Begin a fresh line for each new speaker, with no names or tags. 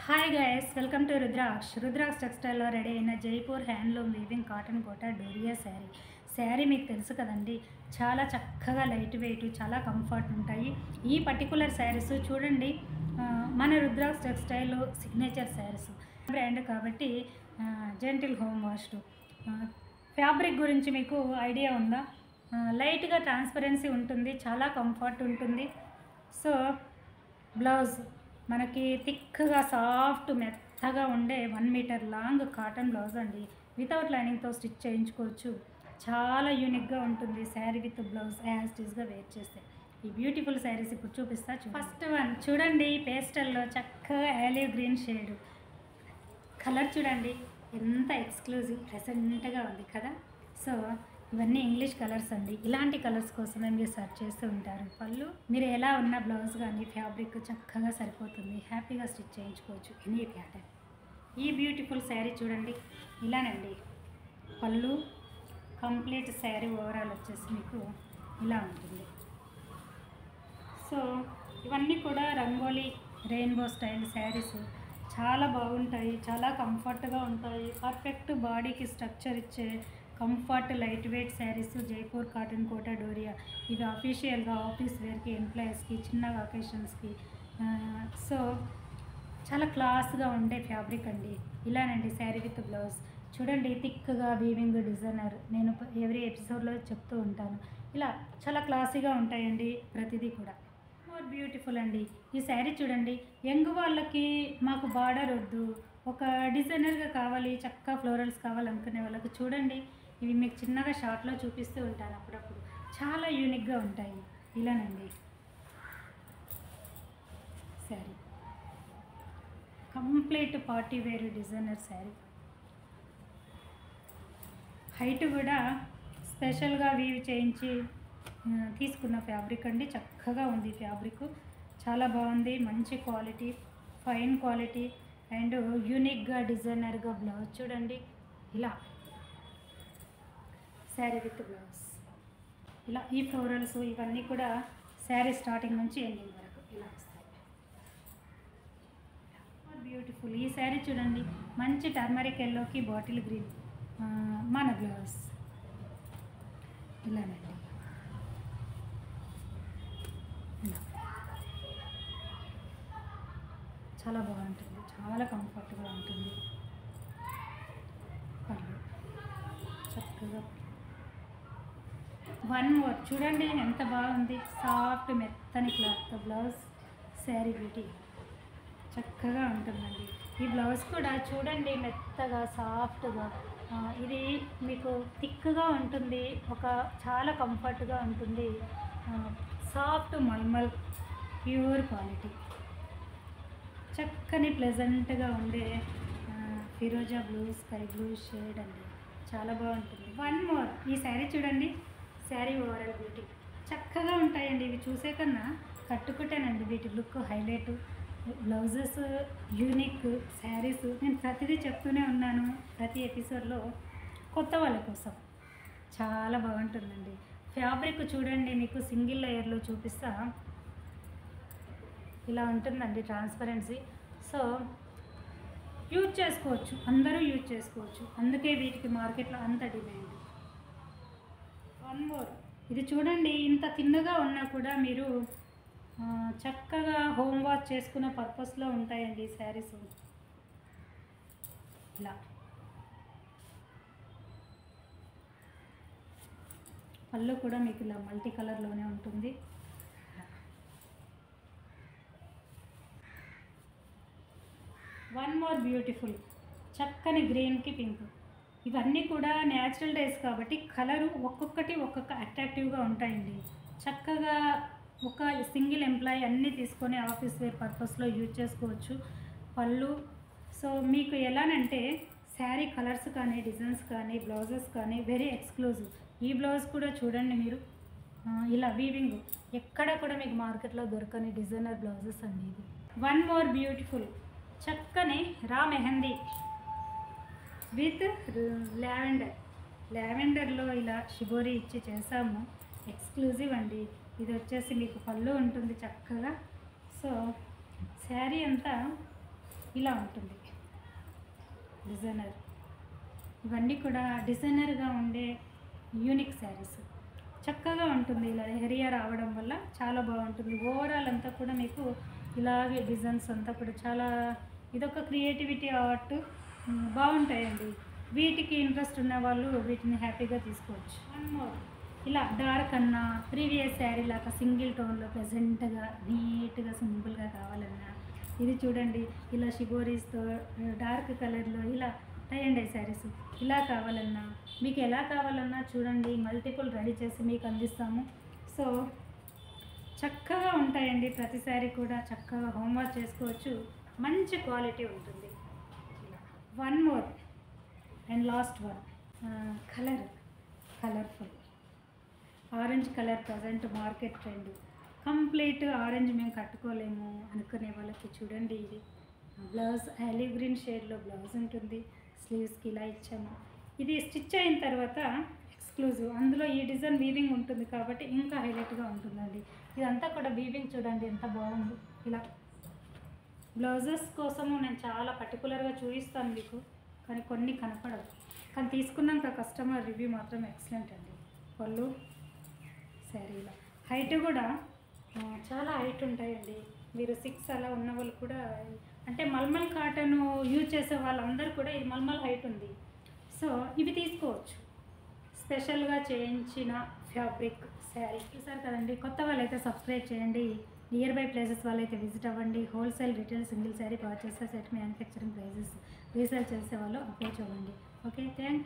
Hi guys, welcome to Rudraksh టెక్స్టైల్లో ready అయిన Jaipur handloom weaving cotton Kota Doria sari మీకు తెలుసు కదండి. చాలా చక్కగా లైట్ వెయిట్, చాలా కంఫర్ట్ ఉంటాయి. ఈ పర్టికులర్ శారీస్ చూడండి, మన Rudraksh textile signature saris brand కాబట్టి జెంటిల్ హోమ్ వాష్డ్. ఫ్యాబ్రిక్ గురించి మీకు ఐడియా ఉందా? లైట్గా ట్రాన్స్పరెన్సీ ఉంటుంది, చాలా కంఫర్ట్ ఉంటుంది. సో బ్లౌజ్ మనకి థిక్గా సాఫ్ట్ మెత్తగా ఉండే 1 మీటర్ లాంగ్ కాటన్ బ్లౌజ్ అండి. వితౌట్ లైనింగ్తో స్టిచ్ చేయించుకోవచ్చు. చాలా యూనిక్గా ఉంటుంది శారీ విత్ బ్లౌజ్ యాజ్ టీజ్గా వేర్ చేస్తే. ఈ బ్యూటిఫుల్ శారీస్ ఇప్పుడు చూపిస్తా. ఫస్ట్ వన్ చూడండి, పేస్టల్లో చక్కగా ఆలివ్ గ్రీన్ షేడ్ కలర్ చూడండి, ఎంత ఎక్స్క్లూజివ్ ప్రెసెంట్గా ఉంది కదా. సో ఇవన్నీ ఇంగ్లీష్ కలర్స్ అండి. ఇలాంటి కలర్స్ కోసమే మీరు సెర్చ్ చేస్తూ ఉంటారు. పళ్ళు మీరు ఎలా ఉన్న బ్లౌజ్ కానీ ఫ్యాబ్రిక్ చక్కగా సరిపోతుంది, హ్యాపీగా స్టిచ్ చేయించుకోవచ్చు ఎనీ ప్యాటర్న్. ఈ బ్యూటిఫుల్ శారీ చూడండి, ఇలానండి పళ్ళు. కంప్లీట్ శారీ ఓవరాల్ వచ్చేసి మీకు ఇలా ఉంటుంది. సో ఇవన్నీ కూడా రంగోలీ రెయిన్బో స్టైల్ శారీస్ చాలా బాగుంటాయి, చాలా కంఫర్ట్గా ఉంటాయి. పర్ఫెక్ట్ బాడీకి స్ట్రక్చర్ ఇచ్చే comfort light weight saris Jaipur cotton Kota Doria. ఇవి అఫీషియల్గా ఆఫీస్ వేర్కి, ఎంప్లాయీస్కి, చిన్న అకేషన్స్కి. సో చాలా క్లాస్గా ఉండే ఫ్యాబ్రిక్ అండి. ఇలానండి శారీ విత్ బ్లౌజ్ చూడండి, థిక్గా వీవింగ్ డిజైనర్. నేను ఎవ్రీ ఎపిసోడ్లో చెప్తూ ఉంటాను, ఇలా చాలా క్లాసీగా ఉంటాయండి ప్రతిదీ కూడా. మోర్ బ్యూటిఫుల్ అండి ఈ శారీ చూడండి. యంగ్ వాళ్ళకి మాకు బార్డర్ వద్దు, ఒక డిజైనర్గా కావాలి, చక్కగా ఫ్లోరల్స్ కావాలనుకునే వాళ్ళకి చూడండి, ఇవి మీకు చిన్నగా షార్ట్లో చూపిస్తూ ఉంటాను అప్పుడప్పుడు. చాలా యూనిక్గా ఉంటాయి. ఇలానండి sari, complete party wear designer sari. Height కూడా స్పెషల్గా వీవ్ చేయించి తీసుకున్న ఫ్యాబ్రిక్ అండి. చక్కగా ఉంది ఫ్యాబ్రిక్, చాలా బాగుంది, మంచి క్వాలిటీ, ఫైన్ క్వాలిటీ అండ్ యూనిక్గా డిజైనర్గా బ్లౌజ్ చూడండి. ఇలా శారీ విత్ బ్లౌజ్ ఇలా ఈ ఫ్లోరల్స్ ఇవన్నీ కూడా శారీ స్టార్టింగ్ నుంచి ఎండింగ్ వరకు ఇలా వస్తాయి. బ్యూటిఫుల్ ఈ శారీ చూడండి, మంచి టర్మరిక్ ఎల్లోకి బాటిల్ గ్రీన్ మన బ్లౌజ్ ఇలానండి. ఇలా చాలా బాగుంటుంది, చాలా కంఫర్ట్గా ఉంటుంది. పళ్ళు చక్కగా. వన్ మోర్ చూడండి, ఎంత బాగుంది, సాఫ్ట్ మెత్తని క్లాత్ బ్లౌజ్. శారీ బ్యూటీ చక్కగా ఉంటుందండి. ఈ బ్లౌజ్ కూడా చూడండి, మెత్తగా సాఫ్ట్గా. ఇది మీకు థిక్గా ఉంటుంది, ఒక చాలా కంఫర్ట్గా ఉంటుంది. సాఫ్ట్ మల్మల్ ప్యూర్ క్వాలిటీ, చక్కని ప్లెజెంట్గా ఉండే ఫిరోజా బ్లూ, స్కై బ్లూ షేడ్ అండి. చాలా బాగుంటుంది. వన్ మోర్ ఈ శారీ చూడండి, శారీ ఓవరాల్ బ్యూటీ చక్కగా ఉంటాయండి. ఇవి చూసే కన్నా కట్టుకుంటేనండి వీటి look highlight. Blouses unique, saris నేను ప్రతిదీ చెప్తూనే ఉన్నాను ప్రతి ఎపిసోడ్లో కొత్త వాళ్ళ కోసం. చాలా బాగుంటుందండి ఫ్యాబ్రిక్ చూడండి, మీకు సింగిల్ లేయర్లో చూపిస్తా. ఇలా ఉంటుందండి ట్రాన్స్పరెన్సీ. సో యూజ్ చేసుకోవచ్చు, అందరూ యూజ్ చేసుకోవచ్చు, అందుకే వీటికి మార్కెట్లో అంత డిమాండ్. వన్ మోర్ ఇది చూడండి, ఇంత తిన్నగా ఉన్నా కూడా మీరు చక్కగా హోమ్ వాష్ చేసుకునే పర్పస్లో ఉంటాయండి ఈ శారీస్. ఇలా పళ్ళు కూడా మీకు ఇలా మల్టీ కలర్లోనే ఉంటుంది. వన్ మోర్ బ్యూటిఫుల్ చక్కని గ్రీన్కి పింక్. ఇవన్నీ కూడా న్యాచురల్ డేస్ కాబట్టి కలరు ఒక్కొక్కటి ఒక్కొక్క అట్రాక్టివ్గా ఉంటాయండి. చక్కగా ఒక సింగిల్ ఎంప్లాయీ అన్నీ తీసుకొని ఆఫీస్ వేర్ పర్పస్లో యూజ్ చేసుకోవచ్చు. పళ్ళు సో మీకు ఎలానంటే శారీ కలర్స్ కానీ, డిజైన్స్ కానీ, బ్లౌజెస్ కానీ వెరీ ఎక్స్క్లూజివ్. ఈ బ్లౌజ్ కూడా చూడండి మీరు, ఇలా వీవింగ్ ఎక్కడ కూడా మీకు మార్కెట్లో దొరకని డిజైనర్ బ్లౌజెస్ అండి ఇది. వన్ మోర్ బ్యూటిఫుల్ చక్కని రా మెహందీ విత్ లావెండర్లో ఇలా షిబోరి ఇచ్చి చేసాము. ఎక్స్క్లూజివ్ అండి. ఇది వచ్చేసి మీకు పళ్ళు ఉంటుంది చక్కగా. సో శారీ అంతా ఇలా ఉంటుంది డిజైనర్. ఇవన్నీ కూడా డిజైనర్గా ఉండే యూనిక్ శారీస్. చక్కగా ఉంటుంది ఇలా హెరియా రావడం వల్ల చాలా బాగుంటుంది. ఓవరాల్ అంతా కూడా మీకు ఇలాగే డిజైన్స్ అంతా కూడా చాలా ఇదొక క్రియేటివిటీ ఆర్ట్ బాగుంటాయండి. వీటికి ఇంట్రెస్ట్ ఉన్న వాళ్ళు వీటిని హ్యాపీగా తీసుకోవచ్చు. వన్ మోర్ ఇలా డార్క్ అన్నా ప్రీవియస్ శారీ లాగా సింగిల్ టోన్లో ప్లెజెంట్గా నీట్గా సింపుల్గా కావాలన్నా ఇది చూడండి ఇలా షిబోరీస్తో డార్క్ కలర్లో ఇలా టై అండ్ డై శారీస్ ఇలా కావాలన్నా మీకు ఎలా కావాలన్నా చూడండి మల్టిపుల్ రెడీ చేసి మీకు అందిస్తాము. సో చక్కగా ఉంటాయండి. ప్రతి శారీ కూడా చక్కగా హోంవర్క్ చేసుకోవచ్చు. మంచి క్వాలిటీ ఉంటుంది. One more and last one colourful orange colour present market trend. Complete orange మేము కట్టుకోలేము అనుకునే వాళ్ళకి చూడండి ఇది బ్లౌజ్ ఆలివ్ గ్రీన్ షేడ్లో బ్లౌజ్ ఉంటుంది. స్లీవ్స్కి ఇలా ఇచ్చాము. ఇది స్టిచ్ అయిన తర్వాత ఎక్స్క్లూజివ్ అందులో ఈ డిజైన్ వీవింగ్ ఉంటుంది కాబట్టి ఇంకా హైలైట్గా ఉంటుందండి. ఇదంతా కూడా వీవింగ్ చూడండి ఎంత బాగుంది. ఇలా బ్లౌజెస్ కోసము నేను చాలా పర్టికులర్గా చూపిస్తాను మీకు, కానీ కొన్ని కనపడవు. కానీ తీసుకున్నాక కస్టమర్ రివ్యూ మాత్రం ఎక్సలెంట్ అండి. పళ్ళు శారీలో హైట్ కూడా చాలా హైట్ ఉంటాయండి. మీరు 6 అలా ఉన్న వాళ్ళు కూడా అంటే మల్మల్ కాటన్ యూజ్ చేసే వాళ్ళందరూ కూడా ఇది మల్మల్ హైట్ ఉంది. సో ఇవి తీసుకోవచ్చు. స్పెషల్గా చేయించిన ఫ్యాబ్రిక్ శారీ చూసారు కదండి. కొత్త వాళ్ళైతే సబ్స్క్రైబ్ చేయండి. నియర్ బై ప్లేసెస్ వాళ్ళైతే విజిట్ అవ్వండి. Wholesale retail single sari purchase set manufacturing prices resale చేసే వాళ్ళు అప్రోచ్ అవ్వండి. Okay, thank you.